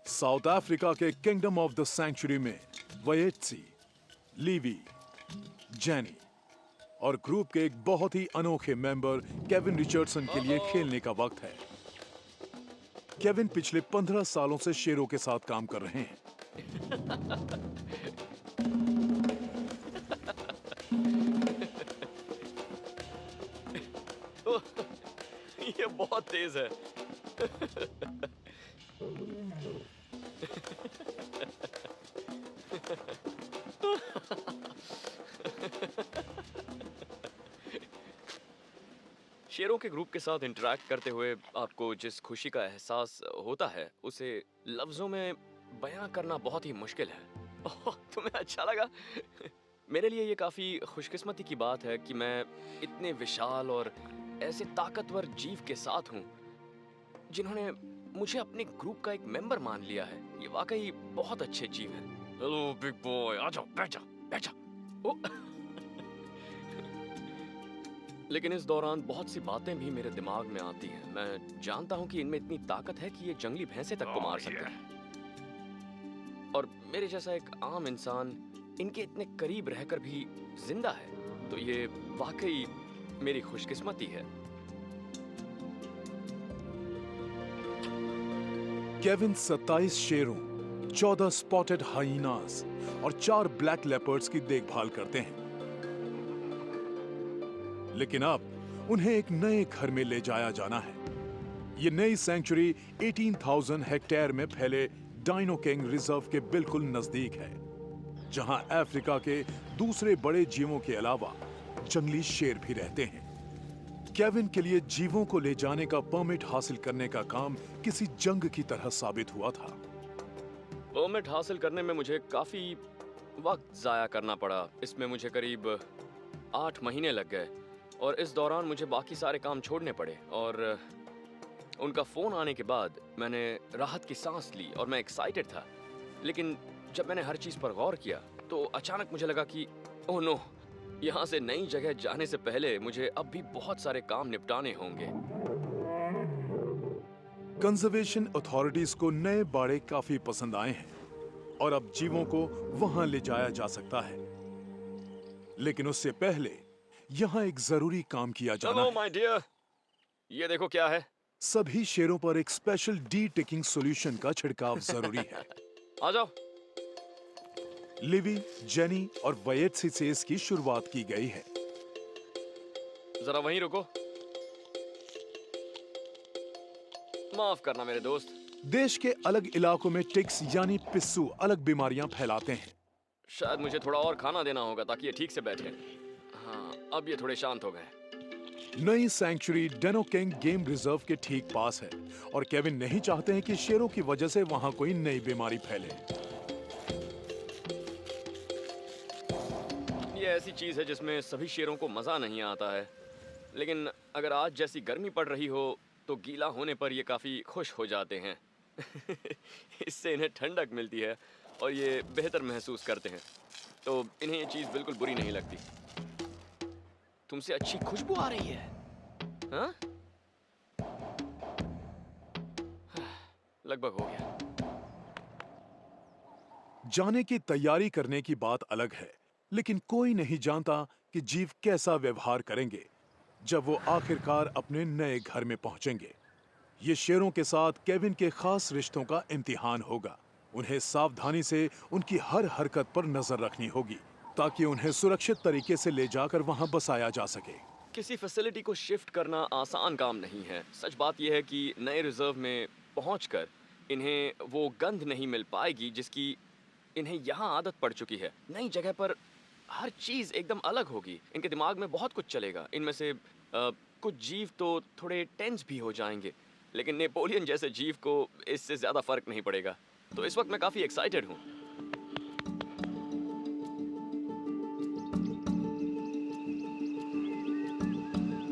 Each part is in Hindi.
साउथ अफ्रीका के किंगडम ऑफ द सैंक्चुरी में वयेट्सी, लीवी, जेनी और ग्रुप के एक बहुत ही अनोखे मेंबर केविन रिचर्डसन के लिए खेलने का वक्त है। केविन पिछले 15 सालों से शेरों के साथ काम कर रहे हैं। ये बहुत तेज है। शेरों के ग्रुप के साथ इंटरैक्ट करते हुए आपको जिस खुशी का एहसास होता है उसे लफ्जों में बयां करना बहुत ही मुश्किल है। ओह, तुम्हें अच्छा लगा? मेरे लिए ये काफी खुशकिस्मती की बात है कि मैं इतने विशाल और ऐसे ताकतवर जीव के साथ हूँ जिन्होंने मुझे अपने ग्रुप का एक मेंबर मान लिया है। ये वाकई बहुत अच्छे जीव हैं। हेलो बिग बॉय, आ जाओ, बैठ जाओ, बैठ जाओ। ओ। लेकिन इस दौरान बहुत सी बातें भी मेरे दिमाग में आती हैं। मैं जानता हूँ कि इनमें इतनी ताकत है कि ये जंगली भैंसे तक को मार सकते हैं। और मेरे जैसा एक आम इंसान इनके इतने करीब रहकर भी जिंदा है, तो ये वाकई मेरी खुशकिस्मती है। केविन 27 शेरों, 14 स्पॉटेड हाइनास और 4 ब्लैक लेपर्ड्स की देखभाल करते हैं। लेकिन अब उन्हें एक नए घर में ले जाया जाना है। ये नई सैंक्चुरी 18,000 हेक्टेयर में फैले डाइनो किंग रिजर्व के बिल्कुल नजदीक है, जहां अफ्रीका के दूसरे बड़े जीवों के अलावा जंगली शेर भी रहते हैं। केविन के लिए जीवों को ले जाने का परमिट हासिल करने का काम किसी जंग की तरह साबित हुआ था। परमिट हासिल करने में मुझे काफी वक्त जाया करना पड़ा। इसमें मुझे करीब 8 महीने लग गए और इस दौरान मुझे बाकी सारे काम छोड़ने पड़े। और उनका फोन आने के बाद मैंने राहत की सांस ली और मैं एक्साइटेड था। लेकिन जब मैंने हर चीज पर गौर किया तो अचानक मुझे लगा कि ओह नो, यहाँ से नई जगह जाने से पहले मुझे अब भी बहुत सारे काम निपटाने होंगे। कंजर्वेशन अथॉरिटीज को नए बाड़े काफी पसंद आए हैं और अब जीवों को वहां ले जाया जा सकता है। लेकिन उससे पहले यहाँ एक जरूरी काम किया जाना है। माय डियर, ये देखो क्या है। सभी शेरों पर एक स्पेशल डी टिकिंग सॉल्यूशन का छिड़काव जरूरी है। आ जाओ। लिवी, जेनी और वयेट्सी से इसकी शुरुआत की गई है। जरा वहीं रुको। माफ करना मेरे दोस्त। देश के अलग इलाकों में टिक्स यानी पिस्सू अलग बीमारियां फैलाते हैं। शायद मुझे थोड़ा और खाना देना होगा ताकि ये ठीक से बैठे। हाँ, अब ये थोड़े शांत हो गए। नई सैंक्चुरी डेनो किंग गेम रिजर्व के ठीक पास है और केविन नहीं चाहते हैं कि शेरों की वजह से वहां कोई नई बीमारी फैले। ये ऐसी चीज है जिसमें सभी शेरों को मजा नहीं आता है। लेकिन अगर आज जैसी गर्मी पड़ रही हो तो गीला होने पर ये काफी खुश हो जाते हैं। इससे इन्हें ठंडक मिलती है और ये बेहतर महसूस करते हैं, तो इन्हें ये चीज बिल्कुल बुरी नहीं लगती। तुमसे अच्छी खुशबू आ रही है। हाँ? लगभग हो गया। जाने की तैयारी करने की बात अलग है, लेकिन कोई नहीं जानता कि जीव कैसा व्यवहार करेंगे जब वो आखिरकार अपने नए घर में पहुंचेंगे। ये शेरों के साथ केविन के खास रिश्तों का इम्तिहान होगा। उन्हें सावधानी से उनकी हर हरकत पर नजर रखनी होगी ताकि उन्हें सुरक्षित तरीके से ले जाकर वहां बसाया जा सके। किसी फैसिलिटी को शिफ्ट करना आसान काम नहीं है। सच बात यह है कि नए रिजर्व में पहुंचकर इन्हें वो गंध नहीं मिल पाएगी जिसकी इन्हें यहाँ आदत पड़ चुकी है। नई जगह पर हर चीज एकदम अलग होगी। इनके दिमाग में बहुत कुछ चलेगा। इनमें से कुछ जीव तो थोड़े टेंस भी हो जाएंगे, लेकिन नेपोलियन जैसे जीव को इससे ज्यादा फर्क नहीं पड़ेगा। तो इस वक्त मैं काफी एक्साइटेड हूँ।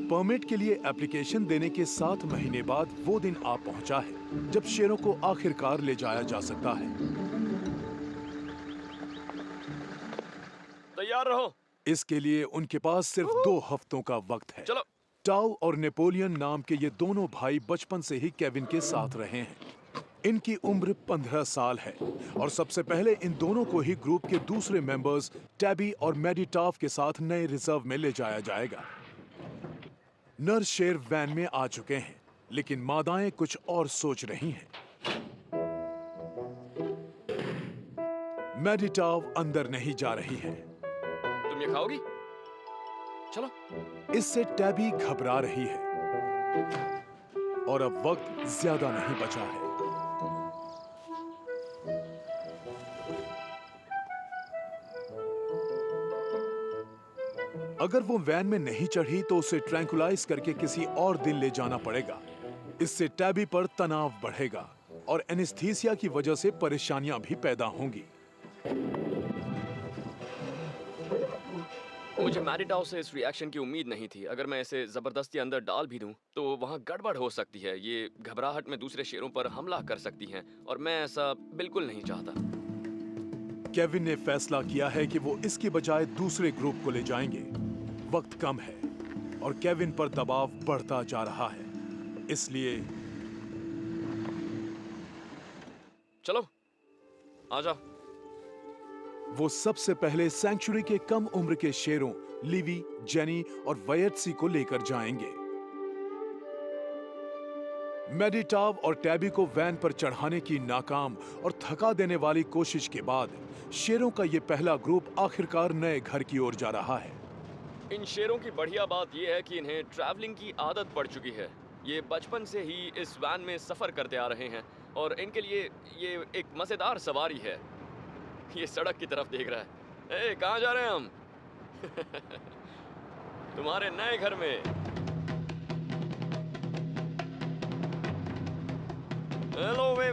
परमिट के लिए एप्लीकेशन देने के 7 महीने बाद वो दिन आ पहुंचा है जब शेरों को आखिरकार ले जाया जा सकता है। तैयार रहो। इसके लिए उनके पास सिर्फ 2 हफ्तों का वक्त है। चलो। टाउ और नेपोलियन नाम के ये दोनों भाई बचपन से ही केविन के साथ रहे हैं। इनकी उम्र 15 साल है और सबसे पहले इन दोनों को ही ग्रुप के दूसरे मेंबर्स टैबी और मेडिटाफ के साथ नए रिजर्व में ले जाया जाएगा। नर शेर वैन में आ चुके हैं, लेकिन मादाएं कुछ और सोच रही हैं। मेडिटाव अंदर नहीं जा रही है। तुम ये खाओगी? चलो। इससे टैबी घबरा रही है और अब वक्त ज्यादा नहीं बचा है। अगर वो वैन में नहीं चढ़ी तो उसे ट्रैंकुलाइज करके किसी और दिन ले जाना पड़ेगा। इससे टैबी पर तनाव बढ़ेगा और एनेस्थीसिया की वजह से परेशानियां भी पैदा होंगी। मुझे मेडिटाव से इस रिएक्शन की उम्मीद नहीं थी। अगर मैं इसे जबरदस्ती अंदर डाल भी दूं, तो वहां गड़बड़ हो सकती है। ये घबराहट में दूसरे शेरों पर हमला कर सकती हैं और मैं ऐसा बिल्कुल नहीं चाहता। केविन ने फैसला किया है कि वो इसकी बजाय दूसरे ग्रुप को ले जाएंगे। वक्त कम है और केविन पर दबाव बढ़ता जा रहा है, इसलिए चलो, आजा। वो सबसे पहले सैंक्चुरी के कम उम्र के शेरों लिवी, जेनी और वयट्सी को लेकर जाएंगे। मेडिटाव और टैबी को वैन पर चढ़ाने की नाकाम और थका देने वाली कोशिश के बाद शेरों का ये पहला ग्रुप आखिरकार नए घर की ओर जा रहा है। इन शेरों की बढ़िया बात यह है कि इन्हें ट्रैवलिंग की आदत पड़ चुकी है। ये बचपन से ही इस वैन में सफर करते आ रहे हैं और इनके लिए ये एक मजेदार सवारी है। ये सड़क की तरफ देख रहा है। ए, कहाँ जा रहे हैं हम? तुम्हारे नए घर में। हेलो वे।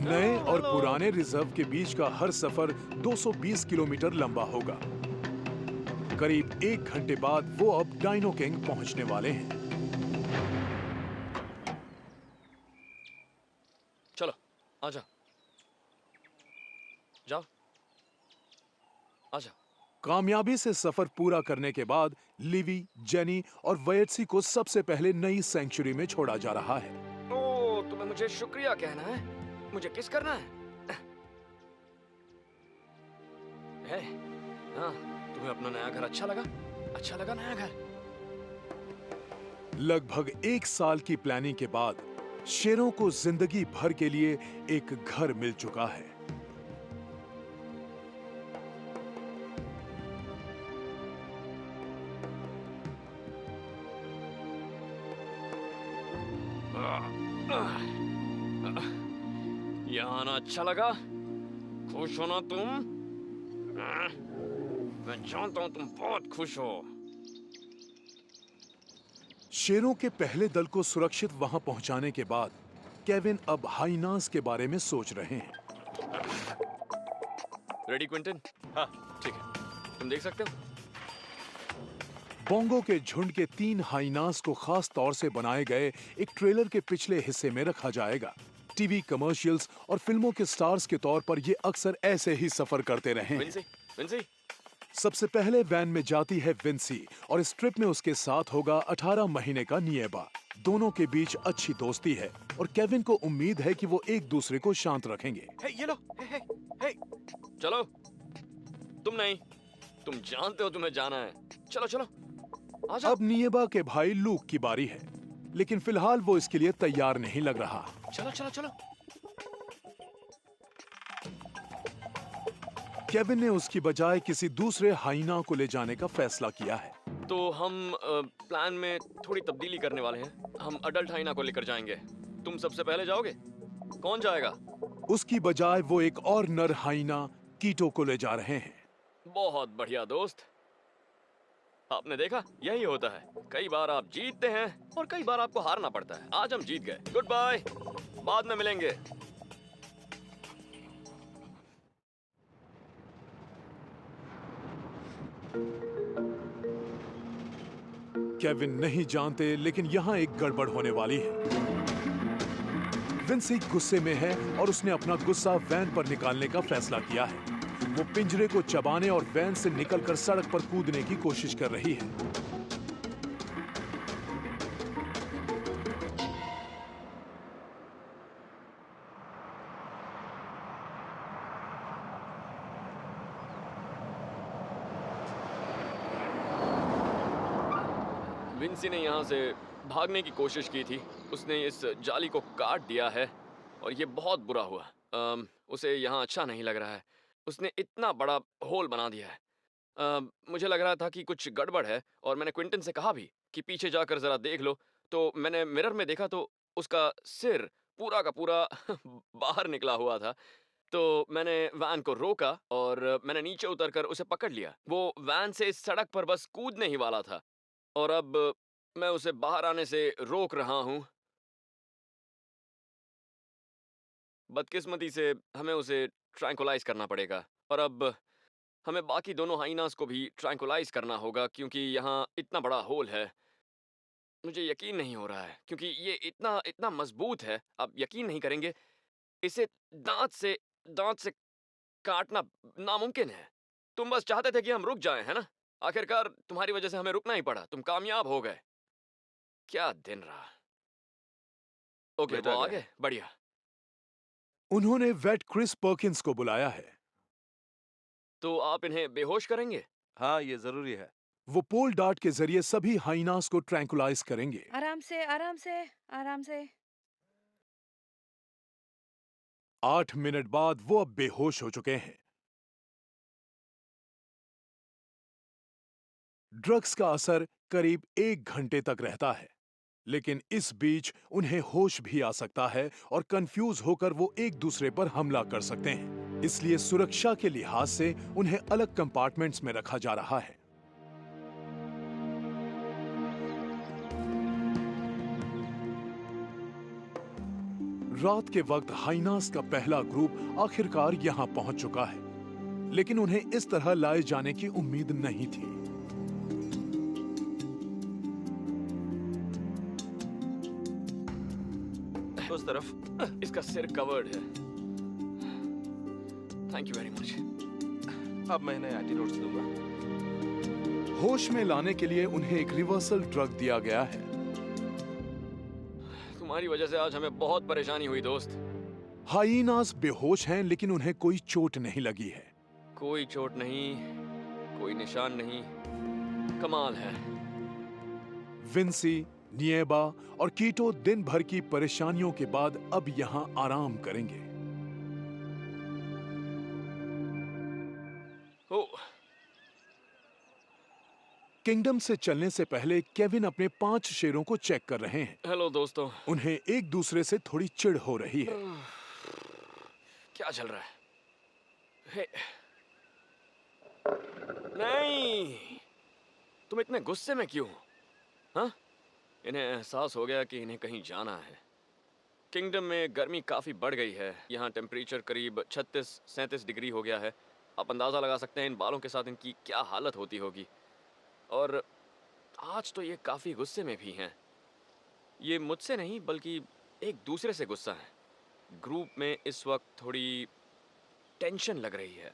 नए और पुराने रिजर्व के बीच का हर सफर 220 किलोमीटर लंबा होगा। करीब 1 घंटे बाद वो अब डाइनो किंग पहुंचने वाले हैं। चलो, आजा। जाओ, आजा। कामयाबी से सफर पूरा करने के बाद लिवी, जेनी और वयट्सी को सबसे पहले नई सेंचुरी में छोड़ा जा रहा है। ओह, तुम्हें मुझे शुक्रिया कहना है? मुझे किस करना है? हाँ, तुम्हें अपना नया घर अच्छा लगा? अच्छा लगा नया घर? लगभग 1 साल की प्लानिंग के बाद शेरों को जिंदगी भर के लिए एक घर मिल चुका है। यहाँ आना अच्छा लगा? खुश हो ना तुम? मैं जानता हूँ तुम बहुत खुश हो। शेरों के पहले दल को सुरक्षित वहां पहुंचाने के बाद केविन अब हाइनास के बारे में सोच रहे हैं। Ready Quinton? हाँ, ठीक है। तुम देख सकते हो? बोंगो के झुंड के 3 हाइनास को खास तौर से बनाए गए एक ट्रेलर के पिछले हिस्से में रखा जाएगा। टीवी कमर्शियल्स और फिल्मों के स्टार्स के तौर पर ये अक्सर ऐसे ही सफर करते रहे हैं। विंसी। सबसे पहले वैन में जाती है विंसी और इस ट्रिप में उसके साथ होगा 18 महीने का निएबा। दोनों के बीच अच्छी दोस्ती है और केविन को उम्मीद है कि वो एक दूसरे को शांत रखेंगे। ये लो, हे। चलो, तुम नहीं, तुम जानते हो तुम्हें जाना है। चलो, आजा। अब निएबा के भाई लूक की बारी है, लेकिन फिलहाल वो इसके लिए तैयार नहीं लग रहा। चलो। केविन ने उसकी बजाय किसी दूसरे हाइना को ले जाने का फैसला किया है। तो हम प्लान में थोड़ी तब्दीली करने वाले हैं। हम अडल्ट हाइना को लेकर जाएंगे। तुम सबसे पहले जाओगे? कौन जाएगा? उसकी बजाय वो एक और नर हाइना कीटो को ले जा रहे हैं। बहुत बढ़िया दोस्त। आपने देखा, यही होता है। कई बार आप जीतते हैं और कई बार आपको हारना पड़ता है। आज हम जीत गए। गुड बाय, बाद में मिलेंगे। केविन नहीं जानते, लेकिन यहाँ एक गड़बड़ होने वाली है। विंसी गुस्से में है और उसने अपना गुस्सा वैन पर निकालने का फैसला किया है। वो पिंजरे को चबाने और वैन से निकलकर सड़क पर कूदने की कोशिश कर रही है। विंसी ने यहाँ से भागने की कोशिश की थी। उसने इस जाली को काट दिया है और ये बहुत बुरा हुआ। उसे यहाँ अच्छा नहीं लग रहा है। उसने इतना बड़ा होल बना दिया है। मुझे लग रहा था कि कुछ गड़बड़ है और मैंने क्विंटन से कहा भी कि पीछे जाकर ज़रा देख लो। तो मैंने मिरर में देखा तो उसका सिर पूरा का पूरा बाहर निकला हुआ था। तो मैंने वैन को रोका और मैंने नीचे उतरकर उसे पकड़ लिया। वो वैन से इस सड़क पर बस कूदने ही वाला था और अब मैं उसे बाहर आने से रोक रहा हूँ। बदकिस्मती से हमें उसे ट्रैंकुलाइज़ करना पड़ेगा और अब हमें बाकी दोनों हाइनास को भी ट्रैंकुलाइज़ करना होगा क्योंकि यहाँ इतना बड़ा होल है। मुझे यकीन नहीं हो रहा है क्योंकि ये इतना इतना मज़बूत है, आप यकीन नहीं करेंगे। इसे दाँत से काटना नामुमकिन है। तुम बस चाहते थे कि हम रुक जाएँ, है ना? आखिरकार तुम्हारी वज़ह से हमें रुकना ही पड़ा। तुम कामयाब हो गए। क्या दिन रहा। ओके, वो बेटा आ गया। गए? बढ़िया। उन्होंने वेट क्रिस पर्किंस को बुलाया है। तो आप इन्हें बेहोश करेंगे? हाँ, ये ज़रूरी है। वो पोल डार्ट के जरिए सभी हाइनास को ट्रैंकुलाइज करेंगे। आराम से, आराम से, आराम से। 8 मिनट बाद वो अब बेहोश हो चुके हैं। ड्रग्स का असर करीब 1 घंटे तक रहता है, लेकिन इस बीच उन्हें होश भी आ सकता है और कंफ्यूज होकर वो एक दूसरे पर हमला कर सकते हैं। इसलिए सुरक्षा के लिहाज से उन्हें अलग कंपार्टमेंट्स में रखा जा रहा है। रात के वक्त हाइनास का पहला ग्रुप आखिरकार यहां पहुंच चुका है, लेकिन उन्हें इस तरह लाए जाने की उम्मीद नहीं थी। उस तरफ। इसका सिर कवर्ड है। Thank you very much. अब मैं इन्हें एंटीडोट्स दूंगा। होश में लाने के लिए उन्हें एक रिवर्सल ड्रग दिया गया है। तुम्हारी वजह से आज हमें बहुत परेशानी हुई दोस्त। हाइनास बेहोश हैं, लेकिन उन्हें कोई चोट नहीं लगी है। कोई चोट नहीं, कोई निशान नहीं। कमाल है। विंसी, निएबा और कीटो दिन भर की परेशानियों के बाद अब यहां आराम करेंगे। ओ, किंगडम से चलने से पहले केविन अपने 5 शेरों को चेक कर रहे हैं। हेलो दोस्तों। उन्हें एक दूसरे से थोड़ी चिढ़ हो रही है। क्या चल रहा है? हे, नहीं, तुम इतने गुस्से में क्यों हो? हाँ? इन्हें एहसास हो गया कि इन्हें कहीं जाना है। किंगडम में गर्मी काफ़ी बढ़ गई है। यहाँ टेम्परेचर करीब 36-37 डिग्री हो गया है। आप अंदाज़ा लगा सकते हैं इन बालों के साथ इनकी क्या हालत होती होगी। और आज तो ये काफ़ी गुस्से में भी हैं। ये मुझसे नहीं बल्कि एक दूसरे से गुस्सा है। ग्रुप में इस वक्त थोड़ी टेंशन लग रही है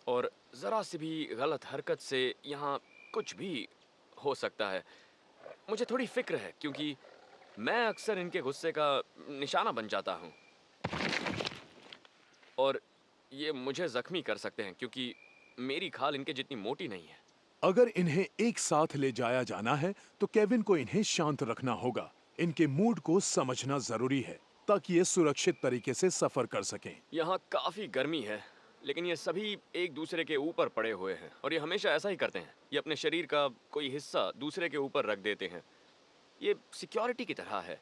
और ज़रा सी भी गलत हरकत से यहाँ कुछ भी हो सकता है। मुझे थोड़ी फिक्र है क्योंकि मैं अक्सर इनके गुस्से का निशाना बन जाता हूँ और ये मुझे ज़ख्मी कर सकते हैं क्योंकि मेरी खाल इनके जितनी मोटी नहीं है। अगर इन्हें एक साथ ले जाया जाना है तो केविन को इन्हें शांत रखना होगा। इनके मूड को समझना जरूरी है ताकि ये सुरक्षित तरीके से सफर कर सकें। यहाँ काफ़ी गर्मी है लेकिन ये सभी एक दूसरे के ऊपर पड़े हुए हैं और ये हमेशा ऐसा ही करते हैं। ये अपने शरीर का कोई हिस्सा दूसरे के ऊपर रख देते हैं। ये सिक्योरिटी की तरह है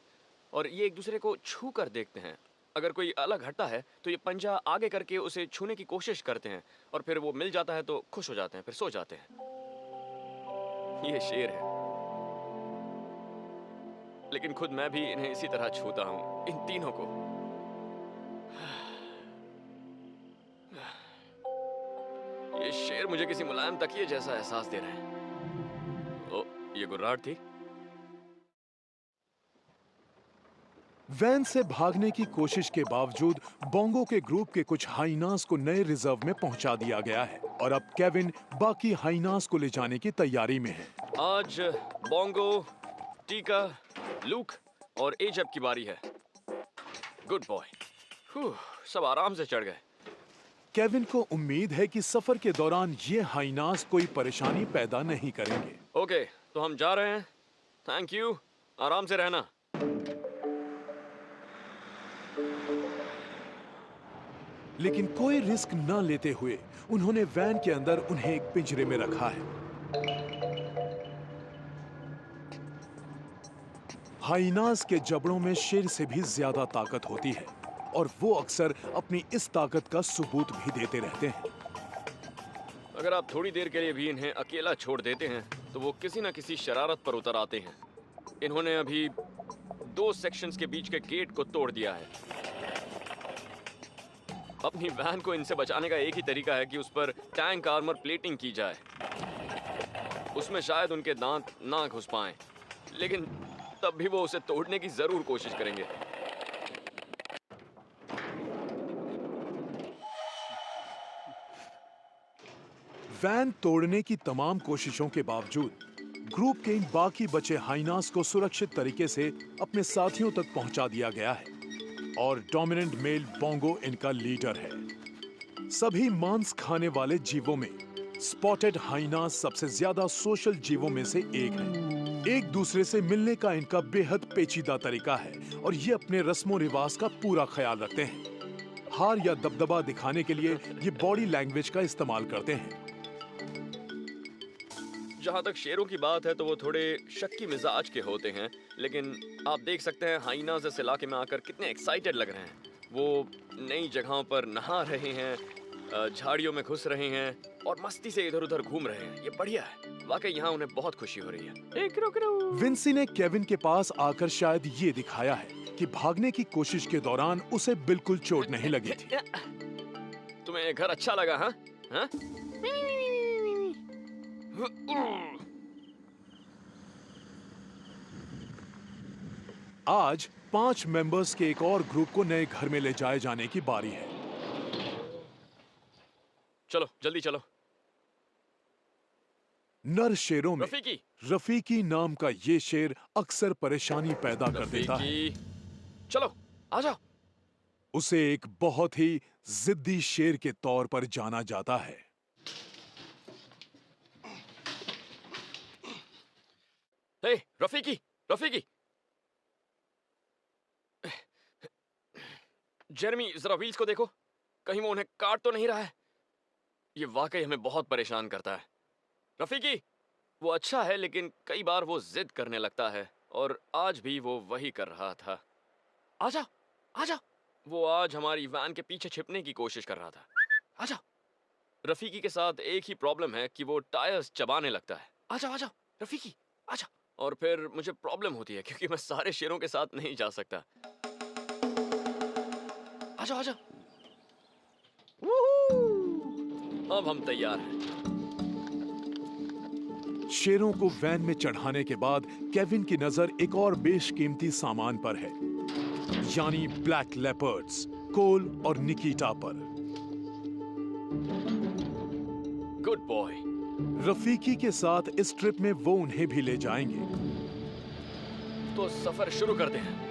और ये एक दूसरे को छू कर देखते हैं। अगर कोई अलग हटता है तो ये पंजा आगे करके उसे छूने की कोशिश करते हैं और फिर वो मिल जाता है तो खुश हो जाते हैं, फिर सो जाते हैं। ये शेर है लेकिन खुद मैं भी इन्हें इसी तरह छूता हूँ, इन तीनों को। ये शेर मुझे किसी मुलायम तकिए जैसा एहसास दे रहे हैं। ओ, ये गुर्राट थी। वैन से भागने की कोशिश के बावजूद बोंगो के ग्रुप के कुछ हाइनास को नए रिजर्व में पहुंचा दिया गया है और अब केविन बाकी हाइनास को ले जाने की तैयारी में है। आज बोंगो, टीका, लूक और एजब की बारी है। Good boy. सब आराम से चढ़ गए। केविन को उम्मीद है कि सफर के दौरान ये हाइनास कोई परेशानी पैदा नहीं करेंगे। ओके, तो हम जा रहे हैं। थैंक यू, आराम से रहना। लेकिन कोई रिस्क न लेते हुए उन्होंने वैन के अंदर उन्हें एक पिंजरे में रखा है। हाइनास के जबड़ों में शेर से भी ज्यादा ताकत होती है और वो अक्सर अपनी इस ताकत का सबूत भी देते रहते हैं। अगर आप थोड़ी देर के लिए भी इन्हें अकेला छोड़ देते हैं तो वो किसी न किसी शरारत पर उतर आते हैं। इन्होंने अभी 2 सेक्शंस के बीच के गेट को तोड़ दिया है। अपनी वैन को इनसे बचाने का एक ही तरीका है कि उस पर टैंक आर्मर प्लेटिंग की जाए। उसमें शायद उनके दांत ना घुस पाएं, लेकिन तब भी वो उसे तोड़ने की जरूर कोशिश करेंगे। वैन तोड़ने की तमाम कोशिशों के बावजूद ग्रुप के इन बाकी बचे हाइनास को सुरक्षित तरीके से अपने साथियों तक पहुंचा दिया गया है और डोमिनेंट मेल बोंगो इनका लीडर है। सभी मांस खाने वाले जीवों में स्पॉटेड हाइनास सबसे ज्यादा सोशल जीवों में से एक है। एक दूसरे से मिलने का इनका बेहद पेचीदा तरीका है और ये अपने रस्मों रिवाज का पूरा ख्याल रखते हैं। हार या दबदबा दिखाने के लिए ये बॉडी लैंग्वेज का इस्तेमाल करते हैं। जहाँ तक शेरों की बात है तो वो थोड़े शक्की मिजाज के होते हैं, लेकिन आप देख सकते हैं हाइनास इस इलाके में आकर कितने एक्साइटेड लग रहे हैं। वो नई जगहों पर नहा रहे हैं, झाड़ियों में घुस रहे हैं और मस्ती से इधर उधर घूम रहे हैं। ये बढ़िया है, वाकई यहाँ उन्हें बहुत खुशी हो रही है। विंसी ने केविन के पास आकर शायद ये दिखाया है कि भागने की कोशिश के दौरान उसे बिल्कुल चोट नहीं लगी थी। तुम्हें ये घर अच्छा लगा? हाँ हाँ? आज 5 मेंबर्स के एक और ग्रुप को नए घर में ले जाए जाने की बारी है। चलो जल्दी चलो। नर शेरों में रफीकी, रफीकी नाम का ये शेर अक्सर परेशानी पैदा कर देता है। रफीकी, चलो आ जाओ। उसे एक बहुत ही जिद्दी शेर के तौर पर जाना जाता है। हे रफीकी, रफीकी। जेरेमी, जरा व्हील्स को देखो, कहीं वो उन्हें काट तो नहीं रहा है। ये वाकई हमें बहुत परेशान करता है। रफीकी, वो अच्छा है लेकिन कई बार वो जिद करने लगता है और आज भी वो वही कर रहा था। आजा, आजा। वो आज हमारी वैन के पीछे छिपने की कोशिश कर रहा था। आजा। रफीकी के साथ एक ही प्रॉब्लम है कि वो टायर्स चबाने लगता है। आजा, आजा, रफीकी, आजा। और फिर मुझे प्रॉब्लम होती है क्योंकि मैं सारे शेरों के साथ नहीं जा सकता। आजा, आजा। अब हम तैयार हैं। शेरों को वैन में चढ़ाने के बाद केविन की नजर एक और बेशकीमती सामान पर है, यानी ब्लैक लेपर्ड्स, कोल और निकिता पर। Good boy. रफीकी के साथ इस ट्रिप में वो उन्हें भी ले जाएंगे। तो सफर शुरू करते हैं।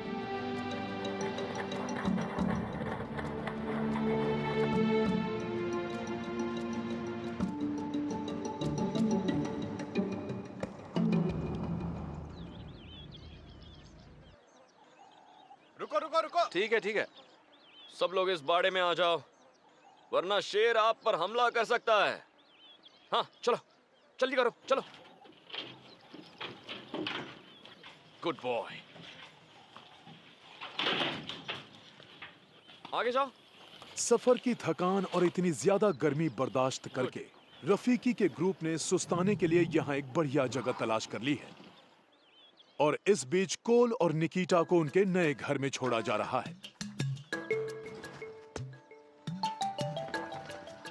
रुको रुको रुको। ठीक है ठीक है। सब लोग इस बाड़े में आ जाओ, वरना शेर आप पर हमला कर सकता है। हाँ चलो, जल्दी करो, चलो। Good boy. आगे जाओ। सफर की थकान और इतनी ज्यादा गर्मी बर्दाश्त करके रफीकी के ग्रुप ने सुस्ताने के लिए यहाँ एक बढ़िया जगह तलाश कर ली है और इस बीच कोल और निकिता को उनके नए घर में छोड़ा जा रहा है।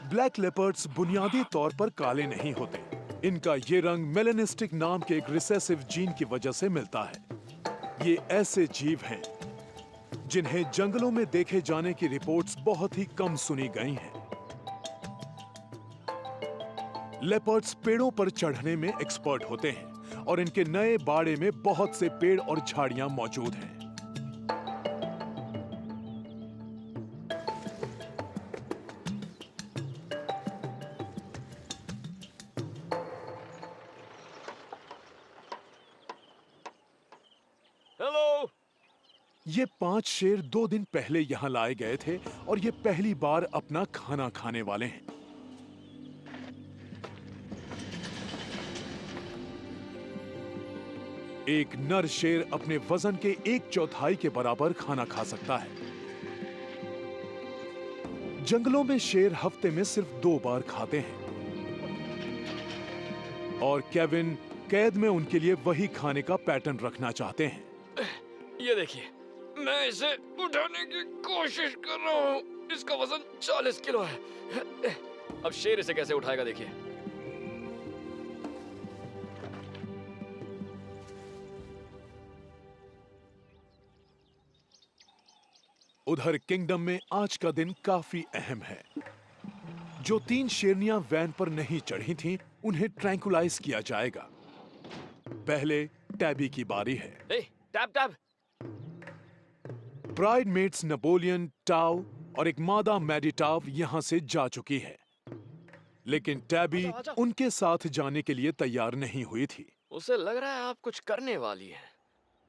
ब्लैक लेपर्ड्स बुनियादी तौर पर काले नहीं होते। इनका ये रंग मेलेनिस्टिक नाम के एक रिसेसिव जीन की वजह से मिलता है। ये ऐसे जीव हैं जिन्हें जंगलों में देखे जाने की रिपोर्ट्स बहुत ही कम सुनी गई हैं। लेपर्ड्स पेड़ों पर चढ़ने में एक्सपर्ट होते हैं और इनके नए बाड़े में बहुत से पेड़ और झाड़ियां मौजूद हैं। ये 5 शेर 2 दिन पहले यहाँ लाए गए थे और ये पहली बार अपना खाना खाने वाले हैं। एक नर शेर अपने वजन के 1/4 के बराबर खाना खा सकता है। जंगलों में शेर हफ्ते में सिर्फ 2 बार खाते हैं और केविन कैद में उनके लिए वही खाने का पैटर्न रखना चाहते हैं। ये देखिए, मैं इसे उठाने की कोशिश कर रहा हूँ। इसका वजन 40 किलो है। अब शेर इसे कैसे उठाएगा, देखिए। उधर किंगडम में आज का दिन काफी अहम है। जो 3 शेरनियां वैन पर नहीं चढ़ी थीं, उन्हें ट्रैंकुलाइज किया जाएगा। पहले टैबी की बारी है। ए, Tab Tab. Pride mates Napoleon, टाव और एक मादा मैडिटाव यहां से जा चुकी है, लेकिन टैबी आजा। उनके साथ जाने के लिए तैयार नहीं हुई थी। उसे लग रहा है आप कुछ करने वाली हैं।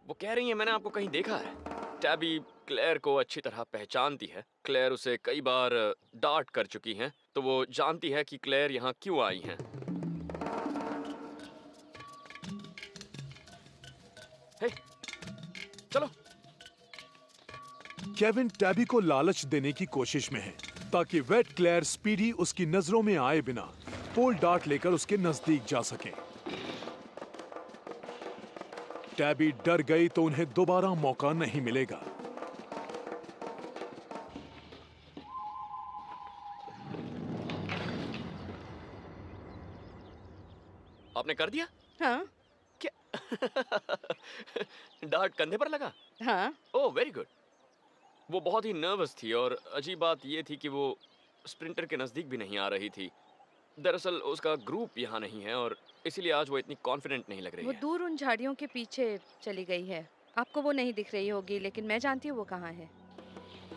वो कह रही है मैंने आपको कहीं देखा है। टैबी क्लेयर को अच्छी तरह पहचानती है। क्लेयर उसे कई बार डांट कर चुकी हैं, तो वो जानती है कि क्लेयर यहाँ क्यों आई हैं। हे, चलो। केविन टैबी को लालच देने की कोशिश में है ताकि वेट क्लेयर स्पीडी उसकी नजरों में आए बिना पोल डार्ट लेकर उसके नजदीक जा सके। टैबी डर गई तो उन्हें दोबारा मौका नहीं मिलेगा। आपने कर दिया? हाँ डार्ट कंधे पर लगा? हाँ। ओह, वेरी गुड। वो बहुत ही नर्वस थी और अजीब बात ये थी कि वो स्प्रिंटर के नज़दीक भी नहीं आ रही थी। दरअसल उसका ग्रुप यहाँ नहीं है और इसीलिए आज वो इतनी कॉन्फिडेंट नहीं लग रही वो है। दूर उन झाड़ियों के पीछे चली गई है। आपको वो नहीं दिख रही होगी, लेकिन मैं जानती हूँ वो कहाँ है।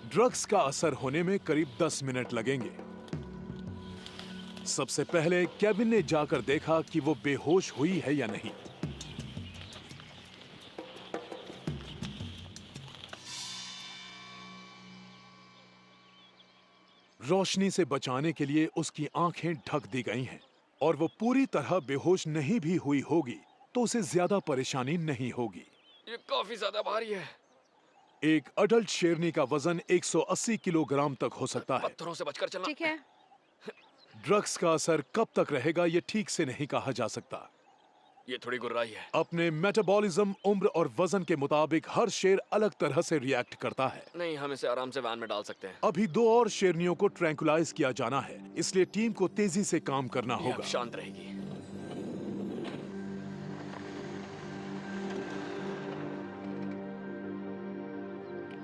ड्रग्स का असर होने में करीब 10 मिनट लगेंगे। सबसे पहले केविन ने जाकर देखा कि वो बेहोश हुई है या नहीं। रोशनी से बचाने के लिए उसकी आंखें ढक दी गई हैं और वो पूरी तरह बेहोश नहीं भी हुई होगी तो उसे ज्यादा परेशानी नहीं होगी। ये काफी ज्यादा भारी है। एक अडल्ट शेरनी का वजन 180 किलोग्राम तक हो सकता है। पत्थरों से बचकर चलना। ठीक है। ड्रग्स का असर कब तक रहेगा ये ठीक से नहीं कहा जा सकता। ये थोड़ी गुर्राई है। अपने मेटाबॉलिज्म, उम्र और वजन के मुताबिक हर शेर अलग तरह से रिएक्ट करता है। नहीं, हम इसे आराम से वैन में डाल सकते हैं। अभी 2 और शेरनियों को ट्रैंकुलाइज किया जाना है, इसलिए टीम को तेजी से काम करना ये अब होगा। शांत रहेगी।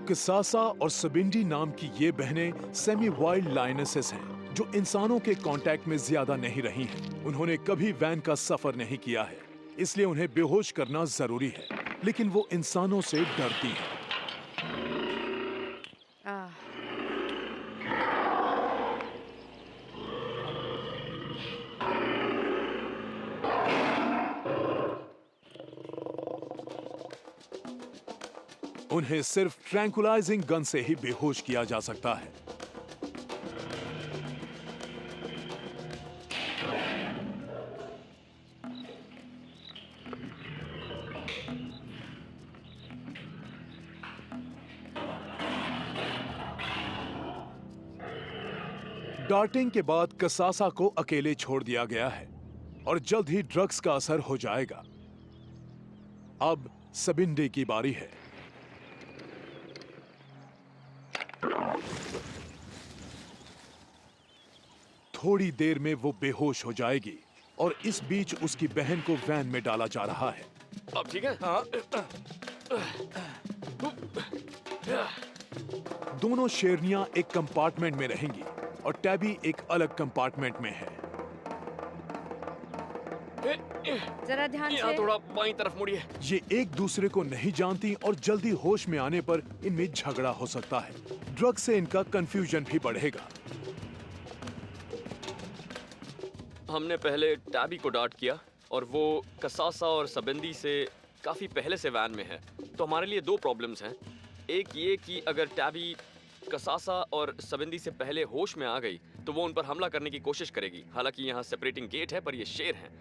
किसासा और सबिंडी नाम की ये बहनें सेमी वाइल्ड लायनेसेस हैं, जो इंसानों के कांटेक्ट में ज्यादा नहीं रही हैं। उन्होंने कभी वैन का सफर नहीं किया है, इसलिए उन्हें बेहोश करना जरूरी है, लेकिन वो इंसानों से डरती हैं। आह, उन्हें सिर्फ ट्रैंकुलाइजिंग गन से ही बेहोश किया जा सकता है। डार्टिंग के बाद कसासा को अकेले छोड़ दिया गया है और जल्द ही ड्रग्स का असर हो जाएगा। अब सबिंडे की बारी है। थोड़ी देर में वो बेहोश हो जाएगी और इस बीच उसकी बहन को वैन में डाला जा रहा है। अब ठीक है? हाँ, दोनों शेरनियां एक कंपार्टमेंट में रहेंगी और टैबी एक अलग कंपार्टमेंट में है। जरा ध्यान यहाँ से। थोड़ा बाईं तरफ मुड़िए। ये एक दूसरे को नहीं जानती और जल्दी होश में आने पर इनमें झगड़ा हो सकता है। ड्रग से इनका कंफ्यूजन भी बढ़ेगा। हमने पहले टैबी को डांट किया और वो कसासा और सबंदी से काफी पहले से वैन में है, तो हमारे लिए 2 प्रॉब्लम्स हैं। एक ये कि अगर टैबी कसासा और सबंदी से पहले होश में आ गई तो वो उन पर हमला करने की कोशिश करेगी। हालांकि यहाँ सेपरेटिंग गेट है पर ये शेर हैं।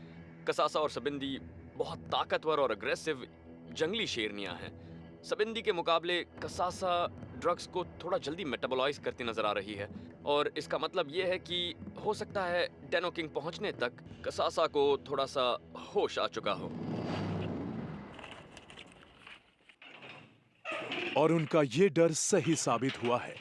कसासा और सबंदी बहुत ताकतवर और अग्रेसिव जंगली शेरनियां हैं। सबंदी के मुकाबले कसासा ड्रग्स को थोड़ा जल्दी मेटाबोलाइज करती नजर आ रही है और इसका मतलब ये है कि हो सकता है डेनो किंग पहुंचने तक कसासा को थोड़ा सा होश आ चुका हो। और उनका ये डर सही साबित हुआ है।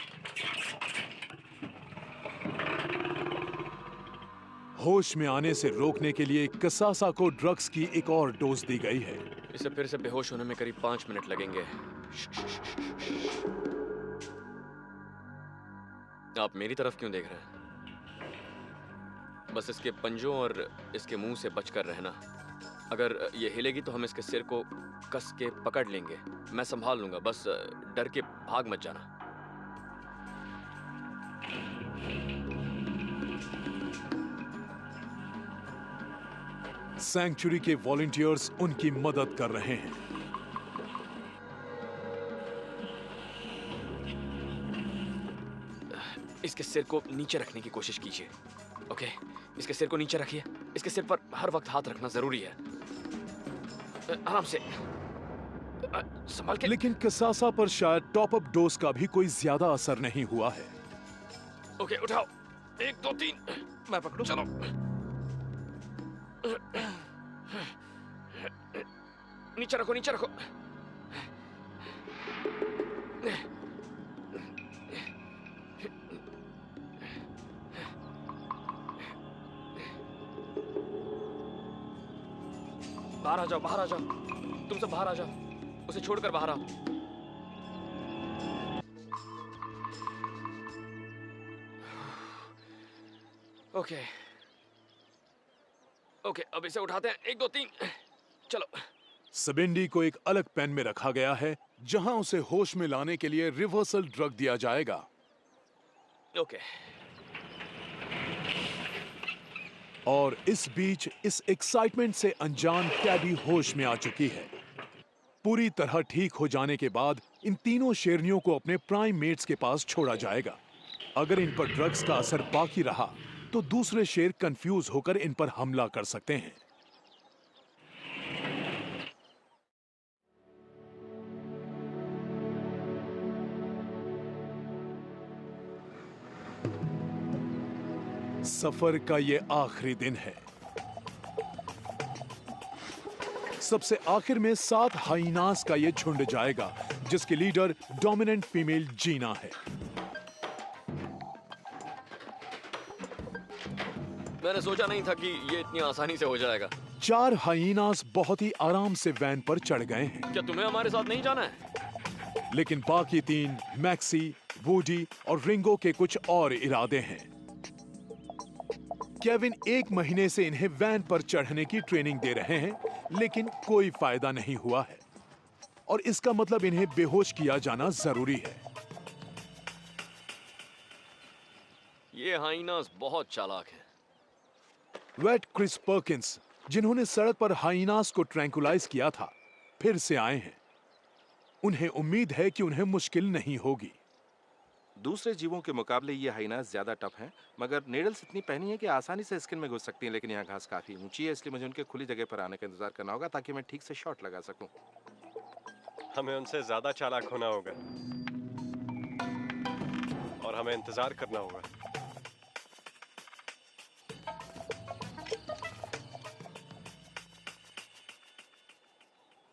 होश में आने से रोकने के लिए कसासा को ड्रग्स की एक और डोज दी गई है। इसे फिर से बेहोश होने में करीब 5 मिनट लगेंगे। आप मेरी तरफ क्यों देख रहे हैं? बस इसके पंजों और इसके मुंह से बचकर रहना। अगर ये हिलेगी तो हम इसके सिर को कस के पकड़ लेंगे। मैं संभाल लूंगा, बस डर के भाग मत जाना। सैंक्चुरी के वॉलंटियर्स उनकी मदद कर रहे हैं। इसके सिर को नीचे रखने की कोशिश कीजिए। ओके, इसके सिर को नीचे रखिए। इसके सिर पर हर वक्त हाथ रखना जरूरी है। आराम से, संभाल के। लेकिन कसासा पर शायद टॉप अप डोज का भी कोई ज्यादा असर नहीं हुआ है। ओके, उठाओ। 1 2 3। मैं पकड़ूं? चलो। नीचे रखो, नीचे रखो। बाहर आ जाओ, बाहर आ जाओ। तुम सब बाहर आ जाओ। उसे छोड़कर बाहर आओ। ओके ओके, अब इसे उठाते हैं। 1 2 3, चलो। सबेंडी को एक अलग पेन में रखा गया है जहां उसे होश में लाने के लिए रिवर्सल ड्रग दिया जाएगा। ओके। और इस बीच इस एक्साइटमेंट से अनजान टैबी होश में आ चुकी है। पूरी तरह ठीक हो जाने के बाद इन तीनों शेरनियों को अपने प्राइम मेट्स के पास छोड़ा जाएगा। अगर इन पर ड्रग्स का असर बाकी रहा तो दूसरे शेर कंफ्यूज होकर इन पर हमला कर सकते हैं। सफर का ये आखिरी दिन है। सबसे आखिर में 7 हाइनास का ये झुंड जाएगा जिसके लीडर डोमिनेंट फीमेल जीना है। मैंने सोचा नहीं था कि ये इतनी आसानी से हो जाएगा। 4 हाइनास बहुत ही आराम से वैन पर चढ़ गए हैं। क्या तुम्हें हमारे साथ नहीं जाना है? लेकिन बाकी 3 मैक्सी, वूडी और रिंगो के कुछ और इरादे हैं। केविन 1 महीने से इन्हें वैन पर चढ़ने की ट्रेनिंग दे रहे हैं, लेकिन कोई फायदा नहीं हुआ है और इसका मतलब इन्हें बेहोश किया जाना जरूरी है। ये हाइनास बहुत चालाक है। वेट क्रिस पर्किंस, जिन्होंने सड़क पर हाइनास को ट्रैंकुलाइज किया था, फिर से आए हैं। उन्हें उम्मीद है कि उन्हें मुश्किल नहीं होगी। दूसरे जीवों के मुकाबले ये हाइनास ज्यादा टफ हैं, मगर नेडल्स इतनी पहनी है कि आसानी से स्किन में घुस सकती हैं। लेकिन यहाँ घास काफी ऊंची है, इसलिए मुझे उनके खुली जगह पर आने का इंतजार करना होगा ताकि मैं ठीक से शॉट लगा सकूं। हमें उनसे ज्यादा चालाक होना होगा और हमें इंतजार करना होगा।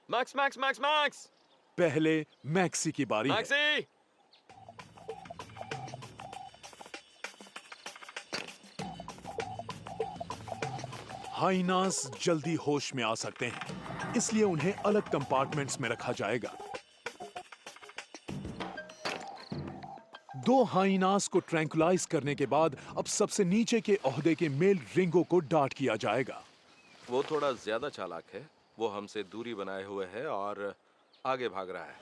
मैक्स मैक्स मैक्स मैक्स पहले मैक्सी की बारी है। मैक्सी, हाइनास जल्दी होश में आ सकते हैं, इसलिए उन्हें अलग कंपार्टमेंट्स में रखा जाएगा। 2 हाइनास को ट्रैंकुलाइज करने के बाद अब सबसे नीचे के ओहदे के मेल रिंगो को डांट किया जाएगा। वो थोड़ा ज्यादा चालाक है। वो हमसे दूरी बनाए हुए है और आगे भाग रहा है।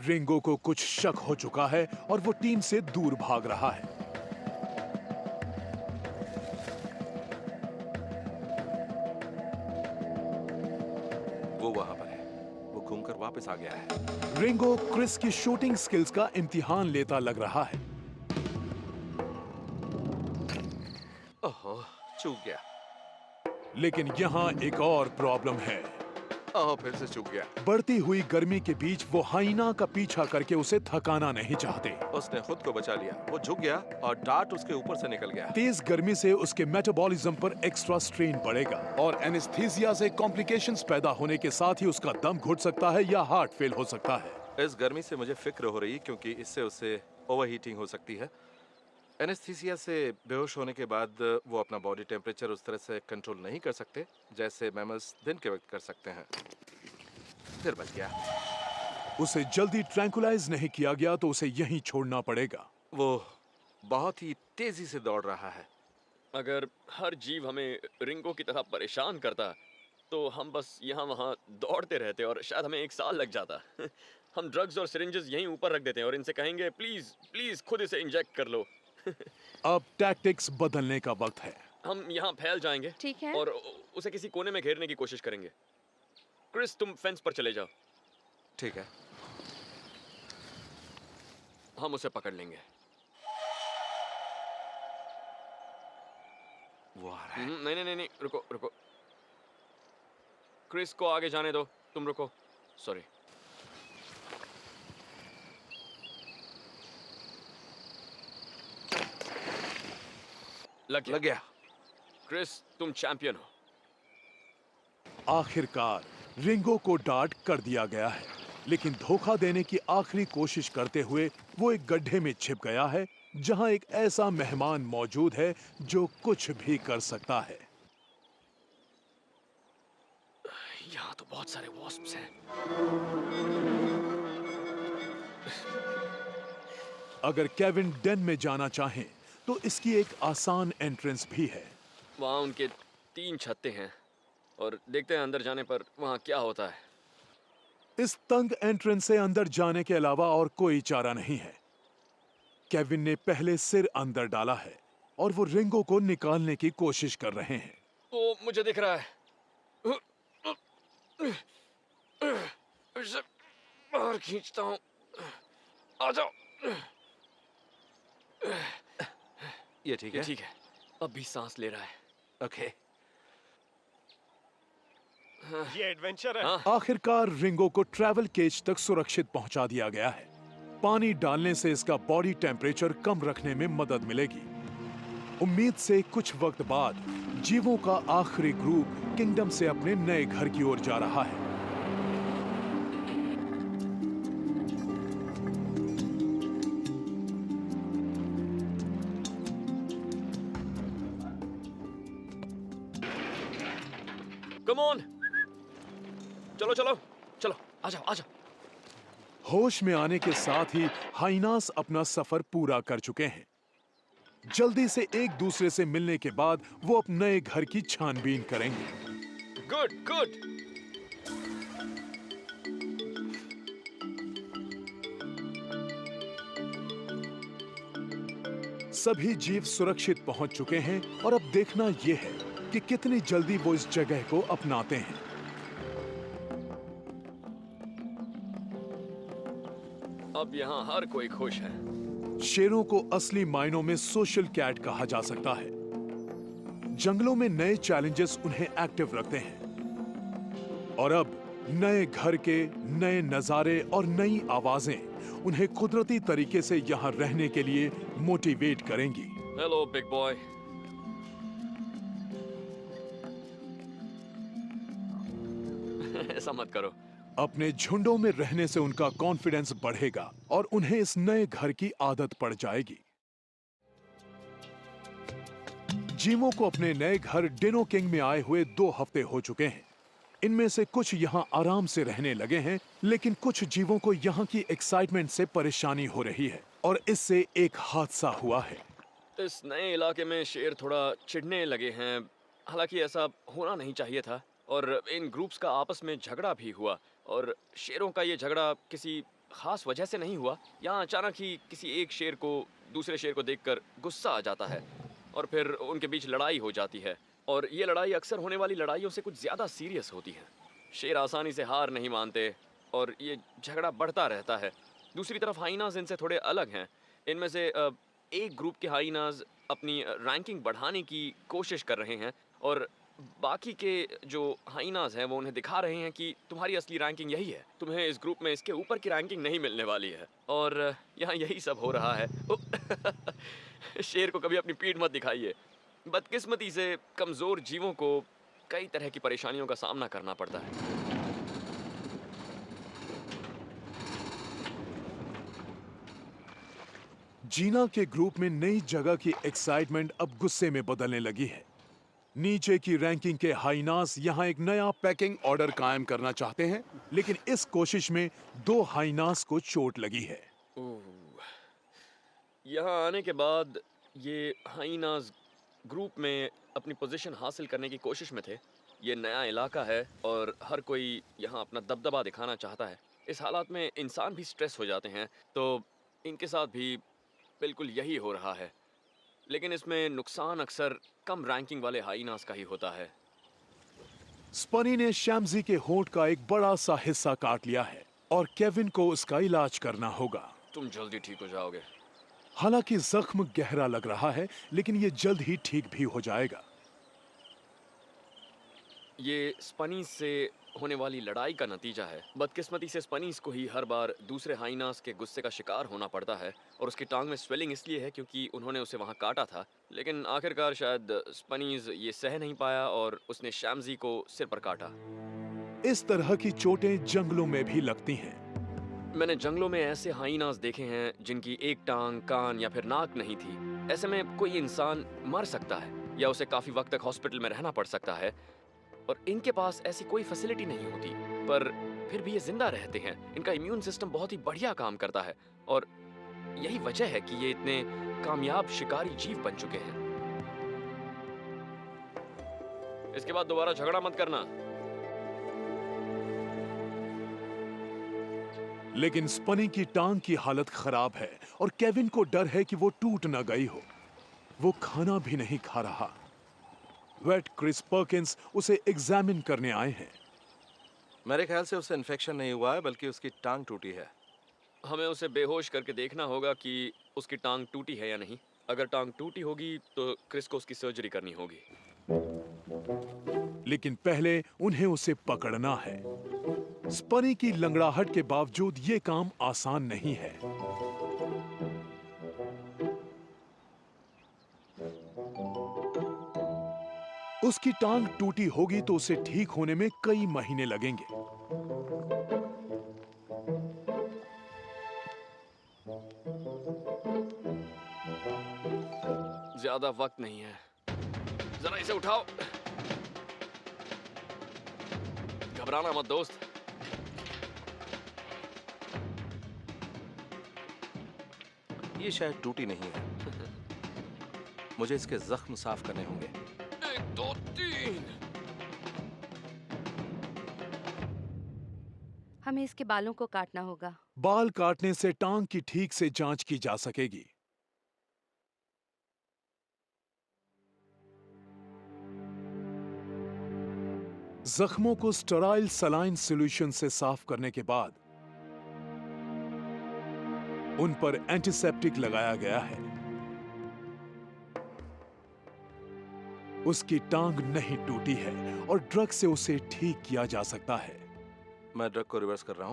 रिंगो को कुछ शक हो चुका है और वो टीम से दूर भाग रहा है। वो वहां पर है। वो घूमकर वापस आ गया है। रिंगो क्रिस की शूटिंग स्किल्स का इम्तिहान लेता लग रहा है। ओहो, चूक गया। लेकिन यहाँ एक और प्रॉब्लम है। ओह, फिर से चूक गया। बढ़ती हुई गर्मी के बीच वो हाइना का पीछा करके उसे थकाना नहीं चाहते। उसने खुद को बचा लिया। वो झुक गया और डार्ट उसके ऊपर से निकल गया। तेज गर्मी से उसके मेटाबॉलिज्म पर एक्स्ट्रा स्ट्रेन पड़ेगा और एनेस्थीसिया से कॉम्प्लिकेशंस पैदा होने के साथ ही उसका दम घुट सकता है या हार्ट फेल हो सकता है। इस गर्मी से मुझे फिक्र हो रही है क्योंकि इससे उसे ओवरहीटिंग हो सकती है। एनेस्थीसिया से बेहोश होने के बाद वो अपना बॉडी टेम्परेचर उस तरह से कंट्रोल नहीं कर सकते जैसे मैमल्स दिन के वक्त कर सकते हैं। फिर बच गया। उसे जल्दी ट्रैंकुलाइज नहीं किया गया तो उसे यहीं छोड़ना पड़ेगा। वो बहुत ही तेजी से दौड़ रहा है। अगर हर जीव हमें रिंगो की तरह परेशान करता तो हम बस यहाँ वहाँ दौड़ते रहते और शायद हमें 1 साल लग जाता। हम ड्रग्स और सिरिंजेस यहीं ऊपर रख देते हैं और इनसे कहेंगे प्लीज प्लीज खुद इसे इंजेक्ट कर लो। अब टैक्टिक्स बदलने का वक्त है। हम यहाँ फैल जाएंगे ठीक है। और उसे किसी कोने में घेरने की कोशिश करेंगे। क्रिस तुम फेंस पर चले जाओ। ठीक है। हम उसे पकड़ लेंगे। वो आ रहा है। नहीं नहीं नहीं नहीं, रुको रुको। क्रिस को आगे जाने दो, तुम रुको। सॉरी। लग लग गया। क्रिस तुम चैंपियन हो। आखिरकार रिंगो को डार्ट कर दिया गया है, लेकिन धोखा देने की आखिरी कोशिश करते हुए वो एक गड्ढे में छिप गया है जहां एक ऐसा मेहमान मौजूद है जो कुछ भी कर सकता है। यहाँ तो बहुत सारे वॉस्प्स हैं। अगर केविन डेन में जाना चाहें तो इसकी एक आसान एंट्रेंस भी है। वहाँ उनके 3 छत्ते हैं और देखते हैं अंदर जाने पर वहाँ क्या होता है। इस तंग एंट्रेंस से अंदर जाने के अलावा और कोई चारा नहीं है। केविन ने पहले सिर अंदर डाला है और वो रिंगो को निकालने की कोशिश कर रहे हैं। वो मुझे दिख रहा है। इसे बाहर खींचता हूँ। आ जाओ। ये ठीक है। ठीक है। अब भी सांस ले रहा है। ओके। ये एडवेंचर है। हाँ। आखिरकार रिंगो को ट्रैवल केज तक सुरक्षित पहुंचा दिया गया है। पानी डालने से इसका बॉडी टेम्परेचर कम रखने में मदद मिलेगी। उम्मीद से कुछ वक्त बाद जीवों का आखिरी ग्रुप किंगडम से अपने नए घर की ओर जा रहा है। Come on. चलो चलो चलो, आ जाओ आ जाओ। होश में आने के साथ ही हाइनास अपना सफर पूरा कर चुके हैं। जल्दी से एक दूसरे से मिलने के बाद वो अपने नए घर की छानबीन करेंगे। Good good. सभी जीव सुरक्षित पहुंच चुके हैं और अब देखना यह है कि कितनी जल्दी वो इस जगह को अपनाते हैं। अब यहाँ हर कोई खुश है। शेरों को असली मायनों में सोशल कैट कहा जा सकता है। जंगलों में नए चैलेंजेस उन्हें एक्टिव रखते हैं और अब नए घर के नए नजारे और नई आवाजें उन्हें कुदरती तरीके से यहाँ रहने के लिए मोटिवेट करेंगी। Hello big boy. ऐसा मत करो। अपने झुंडों में रहने से उनका कॉन्फिडेंस बढ़ेगा और उन्हें इस नए घर की आदत पड़ जाएगी। जीवों को अपने नए घर डिनो किंग में आए हुए 2 हफ्ते हो चुके हैं। इनमें से कुछ यहाँ आराम से रहने लगे हैं, लेकिन कुछ जीवों को यहाँ की एक्साइटमेंट से परेशानी हो रही है और इससे एक हादसा हुआ है। इस नए इलाके में शेर थोड़ा चिढ़ने लगे हैं। हालांकि ऐसा होना नहीं चाहिए था और इन ग्रुप्स का आपस में झगड़ा भी हुआ और शेरों का ये झगड़ा किसी खास वजह से नहीं हुआ। यहाँ अचानक ही किसी एक शेर को दूसरे शेर को देखकर गुस्सा आ जाता है और फिर उनके बीच लड़ाई हो जाती है और ये लड़ाई अक्सर होने वाली लड़ाइयों से कुछ ज़्यादा सीरियस होती है। शेर आसानी से हार नहीं मानते और ये झगड़ा बढ़ता रहता है। दूसरी तरफ हाइनाज इनसे थोड़े अलग हैं। इनमें से एक ग्रुप के हाइनाज अपनी रैंकिंग बढ़ाने की कोशिश कर रहे हैं और बाकी के जो हाइनाज हैं वो उन्हें दिखा रहे हैं कि तुम्हारी असली रैंकिंग यही है, तुम्हें इस ग्रुप में इसके ऊपर की रैंकिंग नहीं मिलने वाली है। और यहाँ यही सब हो रहा है। शेर को कभी अपनी पीठ मत दिखाइए। बदकिस्मती से कमज़ोर जीवों को कई तरह की परेशानियों का सामना करना पड़ता है। जीना के ग्रुप में नई जगह की एक्साइटमेंट अब गुस्से में बदलने लगी है। नीचे की रैंकिंग के हाइनास यहाँ एक नया पैकिंग ऑर्डर कायम करना चाहते हैं, लेकिन इस कोशिश में 2 हाइनास को चोट लगी है। यहाँ आने के बाद ये हाइनास ग्रुप में अपनी पोजीशन हासिल करने की कोशिश में थे। ये नया इलाका है और हर कोई यहाँ अपना दबदबा दिखाना चाहता है। इस हालात में इंसान भी स्ट्रेस हो जाते हैं, तो इनके साथ भी बिल्कुल यही हो रहा है। लेकिन इसमें नुकसान अक्सर कम रैंकिंग वाले हाइनास का ही होता है। स्पनी ने शैम्जी के होंठ का एक बड़ा सा हिस्सा काट लिया है और केविन को उसका इलाज करना होगा। तुम जल्दी ठीक हो जाओगे। हालांकि जख्म गहरा लग रहा है, लेकिन ये जल्द ही ठीक भी हो जाएगा। ये स्पनीज से होने वाली लड़ाई का नतीजा है। बदकिस्मती से स्पनीज को ही हर बार दूसरे हाइनास के गुस्से का शिकार होना पड़ता है और उसकी टांग में स्वेलिंग इसलिए है क्योंकि उन्होंने उसे वहां काटा था। लेकिन आखिरकार शायद स्पनीज ये सह नहीं पाया और उसने शैम्जी को सिर पर काटा। इस तरह की चोटें जंगलों में भी लगती हैं। मैंने जंगलों में ऐसे हाइनास देखे हैं जिनकी एक टांग, कान या फिर नाक नहीं थी। ऐसे में कोई इंसान मर सकता है या उसे काफी वक्त तक हॉस्पिटल में रहना पड़ सकता है और इनके पास ऐसी कोई फैसिलिटी नहीं होती, पर फिर भी ये जिंदा रहते हैं। इनका इम्यून सिस्टम बहुत ही बढ़िया काम करता है और यही वजह है कि ये इतने कामयाब शिकारी जीव बन चुके हैं। इसके बाद दोबारा झगड़ा मत करना। लेकिन स्पनी की टांग की हालत खराब है और केविन को डर है कि वो टूट न गई हो। वो खाना भी नहीं खा रहा। वेट क्रिस पर्किंस उसे एग्जामिन करने आए हैं। मेरे ख्याल से उसे इन्फेक्शन नहीं हुआ है, बल्कि उसकी टांग टूटी है। हमें उसे बेहोश करके देखना होगा कि उसकी टांग टूटी है या नहीं। अगर टांग टूटी होगी तो क्रिस को उसकी सर्जरी करनी होगी। लेकिन पहले उन्हें उसे पकड़ना है। स्पनी की लंगड़ाहट के बावजूद ये काम आसान नहीं है। उसकी टांग टूटी होगी तो उसे ठीक होने में कई महीने लगेंगे। ज्यादा वक्त नहीं है, जरा इसे उठाओ। घबराना मत दोस्त। ये शायद टूटी नहीं है। मुझे इसके जख्म साफ करने होंगे। 1, 2, 3। हमें इसके बालों को काटना होगा। बाल काटने से टांग की ठीक से जांच की जा सकेगी। जख्मों को स्टेराइल सलाइन सॉल्यूशन से साफ करने के बाद उन पर एंटीसेप्टिक लगाया गया है। उसकी टांग नहीं टूटी है और ड्रग से उसे ठीक किया जा सकता है। मैं ड्रग को रिवर्स कर रहा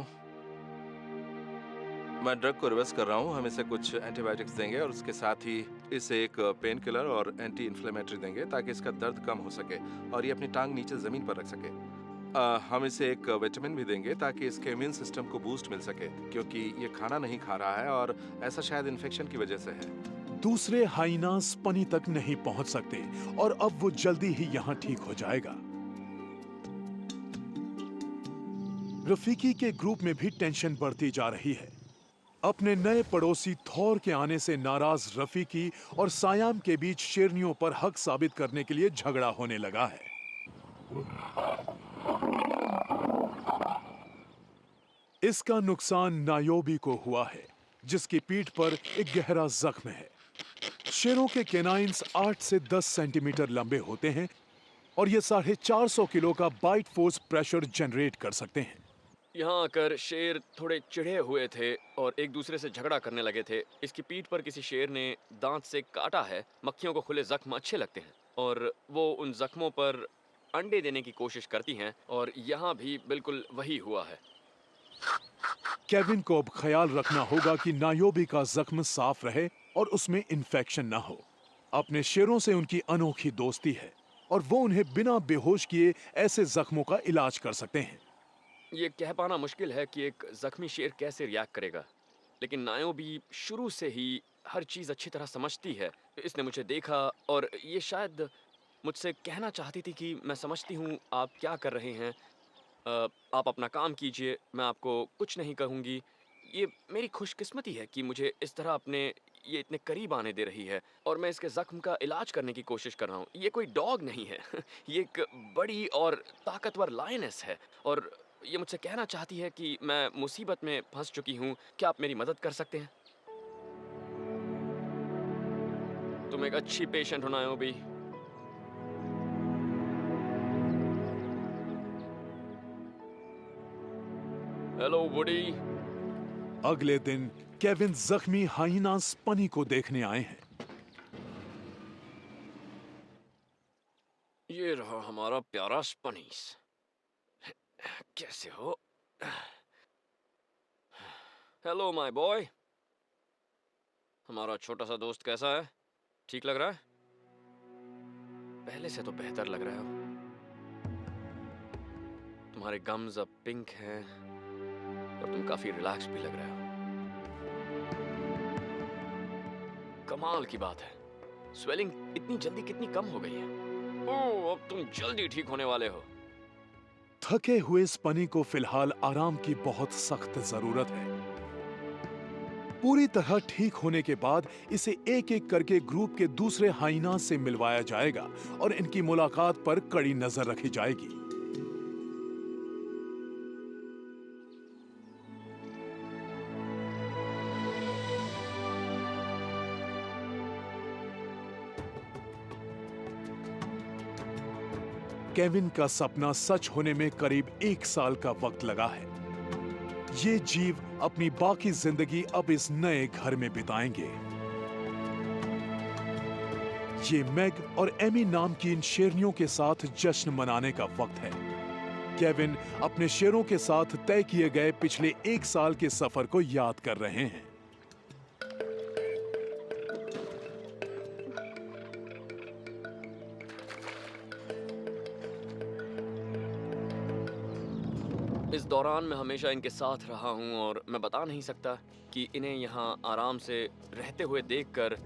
हूँ। हम इसे कुछ एंटीबायोटिक्स देंगे और उसके साथ ही इसे एक पेन किलर और एंटी इन्फ्लेमेटरी देंगे ताकि इसका दर्द कम हो सके और ये अपनी टांग नीचे जमीन पर रख सके। हम इसे एक विटामिन भी देंगे ताकि इसके इम्यून सिस्टम को बूस्ट मिल सके, क्योंकि ये खाना नहीं खा रहा है और ऐसा शायद इन्फेक्शन की वजह से है। दूसरे हाइना स्पनी तक नहीं पहुंच सकते और अब वो जल्दी ही यहां ठीक हो जाएगा। रफीकी के ग्रुप में भी टेंशन बढ़ती जा रही है। अपने नए पड़ोसी थॉर के आने से नाराज रफीकी और सायाम के बीच शेरनियों पर हक साबित करने के लिए झगड़ा होने लगा है। इसका नुकसान नायोबी को हुआ है, जिसकी पीठ पर एक गहरा जख्म है। शेरों के केनाइन्स 8 से 10 सेंटीमीटर लंबे होते हैं और ये 450 किलो का बाइट फोर्स प्रेशर जनरेट कर सकते हैं। यहाँ आकर शेर थोड़े चिढ़े हुए थे और एक दूसरे से झगड़ा करने लगे थे। इसकी पीठ पर किसी शेर ने दांत से काटा है। मक्खियों को खुले जख्म अच्छे लगते हैं और वो उन जख्मों पर अंडे देने की कोशिश करती हैं और यहाँ भी बिल्कुल वही हुआ है। केविन को अब ख्याल रखना होगा कि नायोबी का जख्म साफ रहे और उसमें इन्फेक्शन ना हो। अपने शेरों से उनकी अनोखी दोस्ती है और वो उन्हें बिना बेहोश किए ऐसे जख्मों का इलाज कर सकते हैं। ये कह पाना मुश्किल है कि एक जख्मी शेर कैसे रिएक्ट करेगा, लेकिन नायोबी शुरू से ही हर चीज़ अच्छी तरह समझती है। इसने मुझे देखा और ये शायद मुझसे कहना चाहती थी कि मैं समझती हूँ आप क्या कर रहे हैं, आप अपना काम कीजिए, मैं आपको कुछ नहीं कहूँगी। ये मेरी खुशकिस्मती है कि मुझे इस तरह अपने ये इतने करीब आने दे रही है और मैं इसके ज़ख्म का इलाज करने की कोशिश कर रहा हूँ। ये कोई डॉग नहीं है ये एक बड़ी और ताकतवर लायनेस है और ये मुझसे कहना चाहती है कि मैं मुसीबत में फंस चुकी हूँ, क्या आप मेरी मदद कर सकते हैं? तुम एक अच्छी पेशेंट हो नायोबी। Hello woody. अगले दिन केविन जख्मी हाइना स्पनी को देखने आए हैं। ये रहा हमारा प्यारा स्पनीस। कैसे हो? Hello my boy. हमारा छोटा सा दोस्त कैसा है? ठीक लग रहा है? पहले से तो बेहतर लग रहा हो। तुम्हारे गम्स अब पिंक हैं और तुम काफी रिलैक्स भी लग रहे हो। कमाल की बात है, स्वेलिंग इतनी जल्दी कितनी कम हो गई है। ओह, अब तुम जल्दी ठीक होने वाले हो। थके हुए स्पनी को फिलहाल आराम की बहुत सख्त जरूरत है। पूरी तरह ठीक होने के बाद इसे एक एक करके ग्रुप के दूसरे हाइना से मिलवाया जाएगा और इनकी मुलाकात पर कड़ी नजर रखी जाएगी। केविन का सपना सच होने में करीब 1 साल का वक्त लगा है। ये जीव अपनी बाकी जिंदगी अब इस नए घर में बिताएंगे। ये मैग और एमी नाम की इन शेरनियों के साथ जश्न मनाने का वक्त है। केविन अपने शेरों के साथ तय किए गए पिछले 1 साल के सफर को याद कर रहे हैं। इस दौरान मैं हमेशा इनके साथ रहा हूँ और मैं बता नहीं सकता कि इन्हें यहाँ आराम से रहते हुए देखकर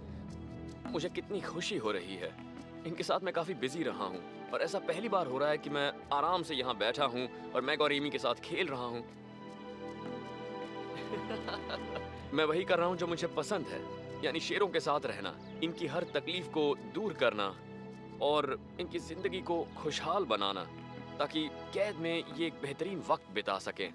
मुझे कितनी खुशी हो रही है। इनके साथ मैं काफ़ी बिजी रहा हूँ और ऐसा पहली बार हो रहा है कि मैं आराम से यहाँ बैठा हूँ और मैग और एमी के साथ खेल रहा हूँ। मैं वही कर रहा हूँ जो मुझे पसंद है, यानी शेरों के साथ रहना, इनकी हर तकलीफ को दूर करना और इनकी ज़िंदगी को खुशहाल बनाना ताकि कैद में ये एक बेहतरीन वक्त बिता सकें।